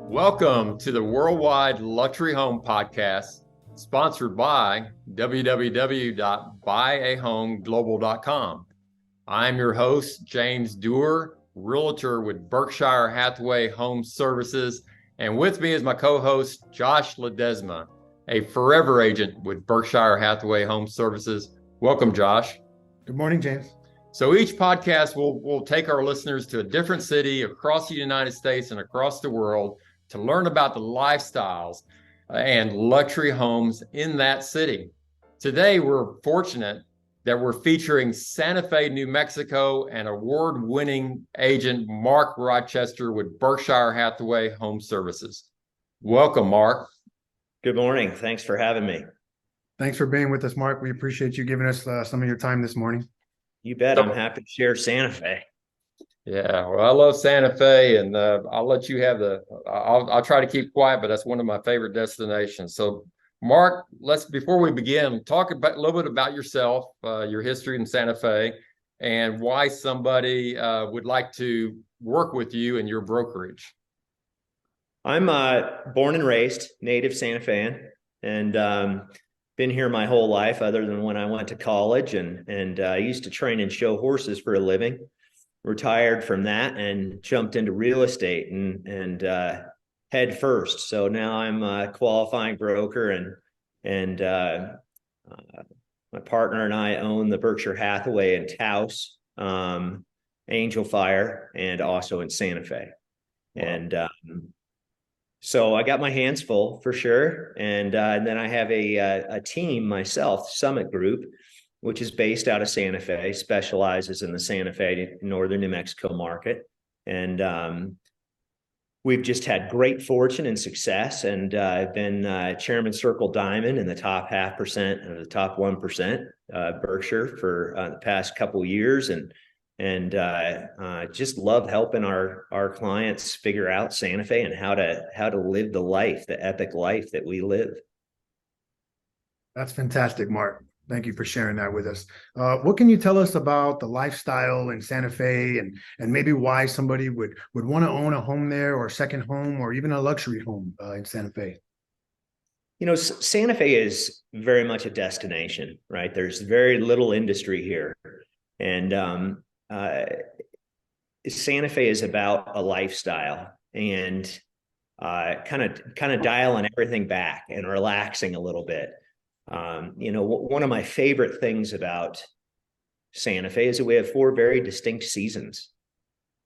Welcome to the Worldwide Luxury Home Podcast, sponsored by www.buyahomeglobal.com. I'm your host, James Dewar, realtor with Berkshire Hathaway Home Services, and with me is my co-host, Josh Ledesma, a forever agent with Berkshire Hathaway Home Services. Welcome, Josh. Good morning, James. So each podcast will take our listeners to a different city across the United States and across the world to learn about the lifestyles and luxury homes in that city. Today, we're fortunate that we're featuring Santa Fe, New Mexico, and award-winning agent Mark Rochester with Berkshire Hathaway Home Services. Welcome, Mark. Good morning. Thanks for having me. Thanks for being with us, Mark. We appreciate you giving us some of your time this morning. You bet. I'm happy to share Santa Fe. Yeah, well, I love Santa Fe, and I'll let you have I'll try to keep quiet, but that's one of my favorite destinations. So, Mark, before we begin, talk about a little bit about yourself, your history in Santa Fe, and why somebody would like to work with you in your brokerage. I'm born and raised native Santa Fean, and been here my whole life, other than when I went to college, and I used to train and show horses for a living. Retired from that and jumped into real estate and head first. So now I'm a qualifying broker, and my partner and I own the Berkshire Hathaway in Taos, Angel Fire, and also in Santa Fe. Wow. And so I got my hands full for sure. And then I have a team myself, Summit Group, which is based out of Santa Fe, specializes in the Santa Fe, northern New Mexico market. And we've just had great fortune and success. And I've been Chairman Circle Diamond in the top 0.5% of the top 1% Berkshire for the past couple of years. And just love helping our clients figure out Santa Fe and how to live the epic life that we live. That's fantastic, Mark. Thank you for sharing that with us. What can you tell us about the lifestyle in Santa Fe and maybe why somebody would want to own a home there, or a second home, or even a luxury home in Santa Fe? You know, Santa Fe is very much a destination, right? There's very little industry here. And Santa Fe is about a lifestyle and kind of dialing everything back and relaxing a little bit. You know, one of my favorite things about Santa Fe is that we have 4 very distinct seasons,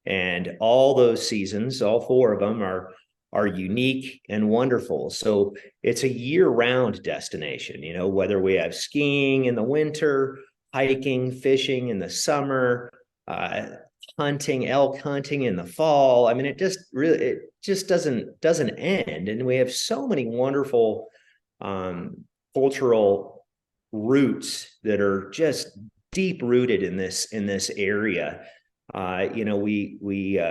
and all those seasons, all 4 of them are unique and wonderful. So it's a year-round destination, you know, whether we have skiing in the winter, hiking, fishing in the summer, hunting, elk hunting in the fall. I mean, it just doesn't end. And we have so many wonderful cultural roots that are just deep rooted in this area. You know, we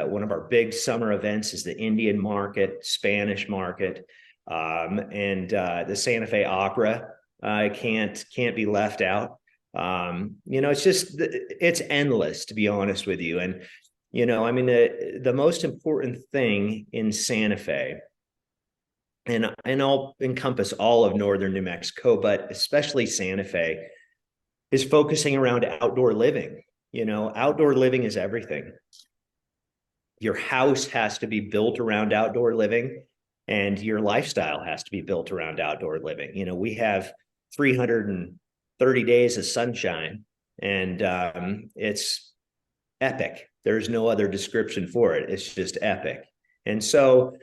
one of our big summer events is the Indian market, Spanish market, and the Santa Fe Opera can't be left out. You know, it's endless, to be honest with you. And you know, I mean, the most important thing in Santa Fe, and I'll encompass all of northern New Mexico, but especially Santa Fe, is focusing around outdoor living. You know, outdoor living is everything. Your house has to be built around outdoor living, and your lifestyle has to be built around outdoor living. You know, we have 330 days of sunshine, and it's epic. There's no other description for it. It's just epic. And so,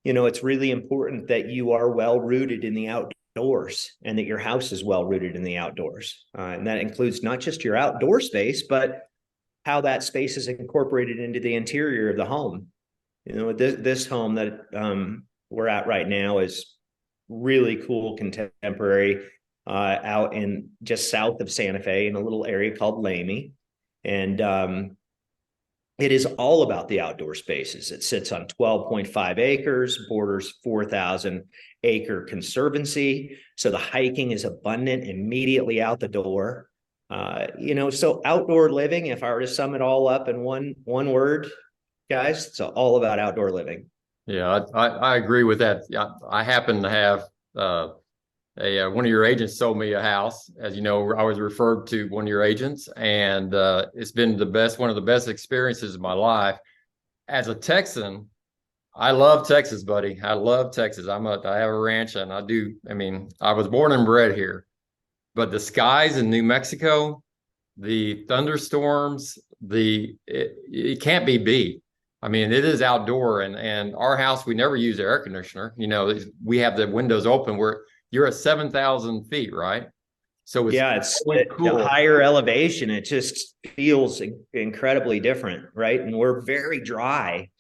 you know, it's really important that you are well rooted in the outdoors, and that your house is well rooted in the outdoors. And that includes not just your outdoor space, but how that space is incorporated into the interior of the home. You know, this home that we're at right now is really cool, contemporary, out in just south of Santa Fe in a little area called Lamy. And it is all about the outdoor spaces. It sits on 12.5 acres, borders 4,000 acre conservancy. So the hiking is abundant immediately out the door. You know, so outdoor living, if I were to sum it all up in one word, guys, it's all about outdoor living. Yeah, I agree with that. Yeah, I happen to have one of your agents sold me a house. As you know, I was referred to one of your agents, and it's been one of the best experiences of my life. As a Texan, I love Texas, buddy. I love Texas. I have a ranch, and I mean, I was born and bred here, but the skies in New Mexico, the thunderstorms, it can't be beat. I mean, it is outdoor, and our house, we never use air conditioner. You know, we have the windows open. You're at 7,000 feet, right? So it's Yeah, it's always the cool. higher elevation. It just feels incredibly different, right? And we're very dry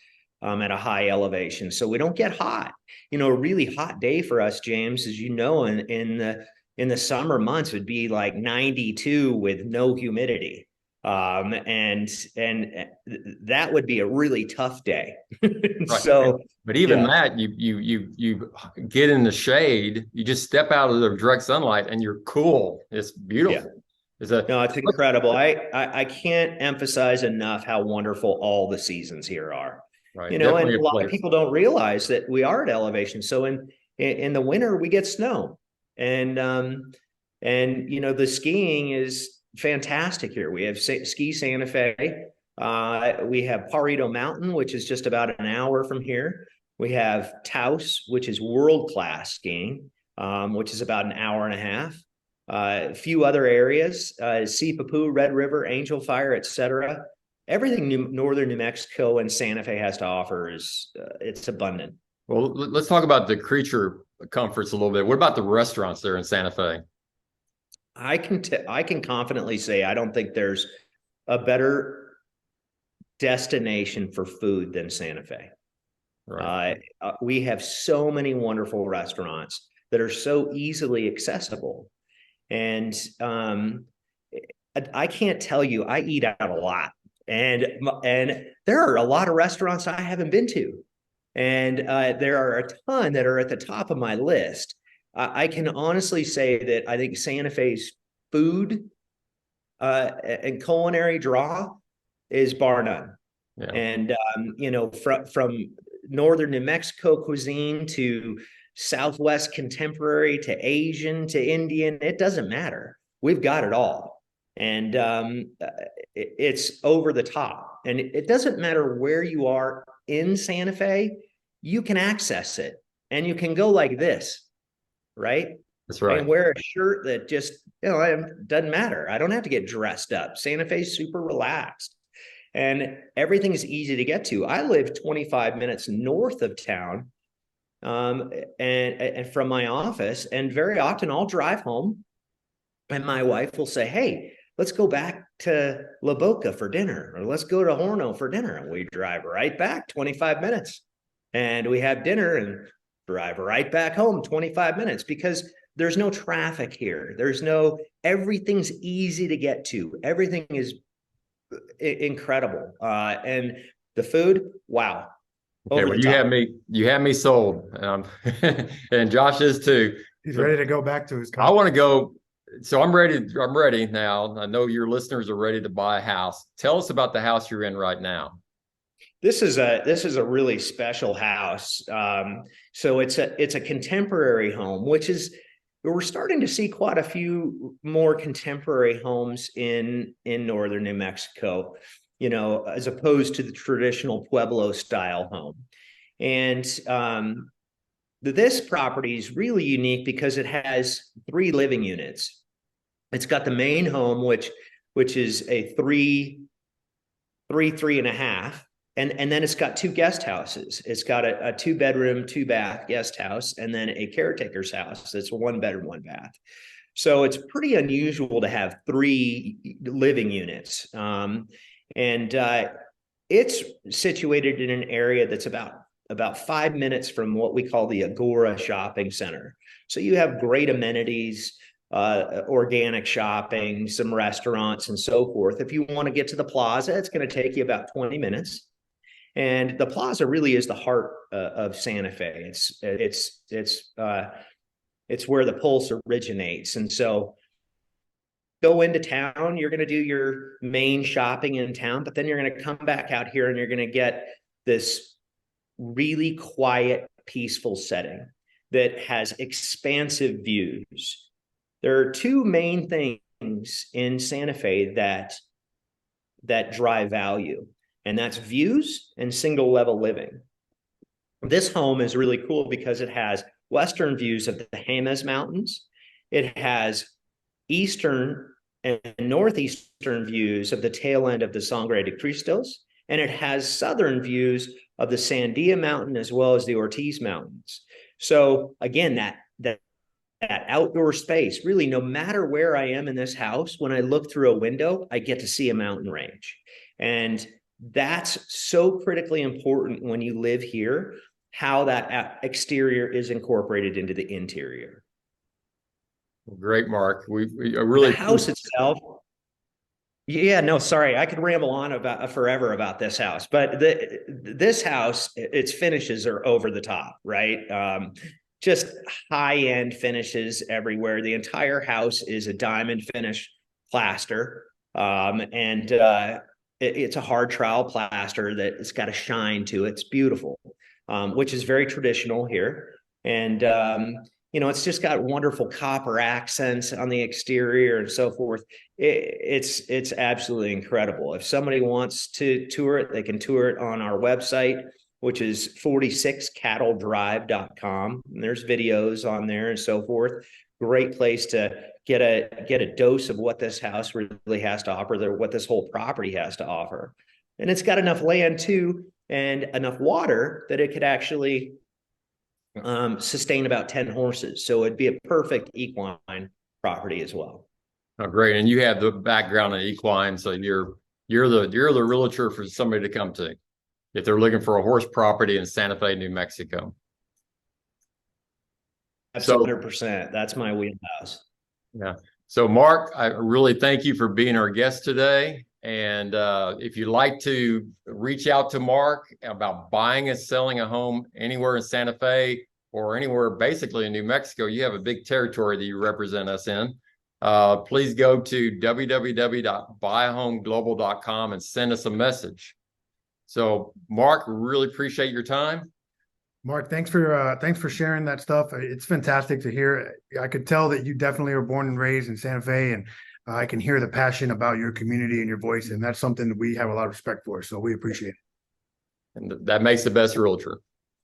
at a high elevation, so we don't get hot. You know, a really hot day for us, James, as you know, in the summer months would be like 92 with no humidity. And that would be a really tough day. Right. So But even yeah. that, you get in the shade, you just step out of the direct sunlight and you're cool. It's Yeah. beautiful. It's a No, it's incredible. I can't emphasize enough how wonderful all the seasons here are. right, You know, and definitely a a lot of place. people don't realize that we are at elevation. So in the winter we get snow, and you know the skiing is fantastic here. We have Ski Santa Fe. We have Pajarito Mountain, which is just about an hour from here. We have Taos, which is world class skiing, which is about an hour and a half. A few other areas, Sipapu, Red River, Angel Fire, etc. Everything northern New Mexico and Santa Fe has to offer is it's abundant. Well, let's talk about the creature comforts a little bit. What about the restaurants there in Santa Fe? I can confidently say I don't think there's a better destination for food than Santa Fe. Right. We have so many wonderful restaurants that are so easily accessible, and I can't tell you I eat out a lot, and there are a lot of restaurants I haven't been to, and there are a ton that are at the top of my list. I can honestly say that I think Santa Fe's food and culinary draw is bar none. Yeah. And you know, from northern New Mexico cuisine to Southwest contemporary to Asian to Indian, it doesn't matter. We've got it all, and it's over the top. And it doesn't matter where you are in Santa Fe, you can access it, and you can go like this, right? That's I right. can wear a shirt that just, you know, it doesn't matter. I don't have to get dressed up. Santa Fe's super relaxed, and everything's easy to get to. I live 25 minutes north of town, and from my office, and very often I'll drive home, and my wife will say, "Hey, let's go back to La Boca for dinner, or let's go to Horno for dinner," and we drive right back 25 minutes, and we have dinner and drive right back home 25 minutes because there's no traffic here. Everything's easy to get to. Everything is incredible. And the food, wow, Okay, over well, the top. you have me sold. And Josh is too. He's But ready to go back to his I want to go. So I'm ready now. I know your listeners are ready to buy a house. Tell us about the house you're in right now. This is a really special house. So it's a contemporary home, which is we're starting to see quite a few more contemporary homes in northern New Mexico, you know, as opposed to the traditional Pueblo style home. And this property is really unique because it has 3 living units. It's got the main home, which is a three and a half. And then it's got 2 guest houses. It's got a 2-bedroom, 2-bath guest house, and then a caretaker's house. That's 1 bedroom, 1 bath. So it's pretty unusual to have 3 living units. And it's situated in an area that's about 5 minutes from what we call the Agora Shopping Center. So you have great amenities, organic shopping, some restaurants, and so forth. If you want to get to the plaza, it's going to take you about 20 minutes. And the plaza really is the heart of Santa Fe. It's where the Pulse originates. And so go into town, you're going to do your main shopping in town, but then you're going to come back out here and you're going to get this really quiet, peaceful setting that has expansive views. There are two main things in Santa Fe that drive value, and that's views and single level living. This home is really cool because it has western views of the Jemez Mountains. It has eastern and northeastern views of the tail end of the Sangre de Cristos, and it has southern views of the Sandia Mountain as well as the Ortiz Mountains. So again, that outdoor space, really, no matter where I am in this house, when I look through a window, I get to see a mountain range. And that's so critically important when you live here, how that exterior is incorporated into the interior. Great, Mark. We really the house itself. Yeah, no, sorry. I could ramble on about forever about this house, but this house, its finishes are over the top, right? Just high-end finishes everywhere. The entire house is a diamond finish plaster, and it's a hard trowel plaster that it's got a shine to it. It's beautiful, which is very traditional here. And it's just got wonderful copper accents on the exterior and so forth. It's absolutely incredible. If somebody wants to tour it, they can tour it on our website, which is 46cattledrive.com. And there's videos on there and so forth. Great place to get a dose of what this house really has to offer, what this whole property has to offer. And it's got enough land too, and enough water that it could actually sustain about 10 horses. So it'd be a perfect equine property as well. Oh, great. And you have the background in equine, so you're the realtor for somebody to come to if they're looking for a horse property in Santa Fe, New Mexico. That's 100%. That's my wheelhouse. Yeah. So Mark, I really thank you for being our guest today. And if you'd like to reach out to Mark about buying and selling a home anywhere in Santa Fe or anywhere basically in New Mexico, you have a big territory that you represent us in. Please go to www.buyahomeglobalcom and send us a message. So Mark, really appreciate your time. Mark, thanks for sharing that stuff. It's fantastic to hear. I could tell that you definitely were born and raised in Santa Fe, and I can hear the passion about your community and your voice, and that's something that we have a lot of respect for. So we appreciate it. And that makes the best realtor.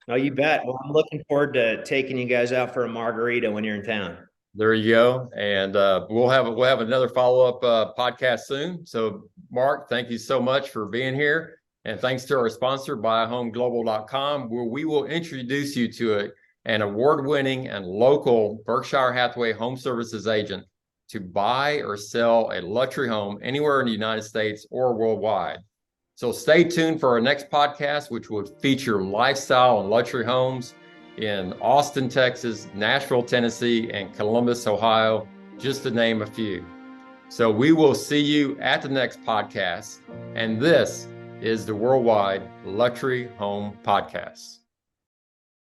Oh, you bet. Well, I'm looking forward to taking you guys out for a margarita when you're in town. There you go. And we'll have another follow-up podcast soon. So Mark, thank you so much for being here. And thanks to our sponsor, BuyAHomeGlobal.com, where we will introduce you to an award-winning and local Berkshire Hathaway Home Services agent to buy or sell a luxury home anywhere in the United States or worldwide. So stay tuned for our next podcast, which will feature lifestyle and luxury homes in Austin, Texas, Nashville, Tennessee, and Columbus, Ohio, just to name a few. So we will see you at the next podcast. And this is the Worldwide Luxury Home Podcast.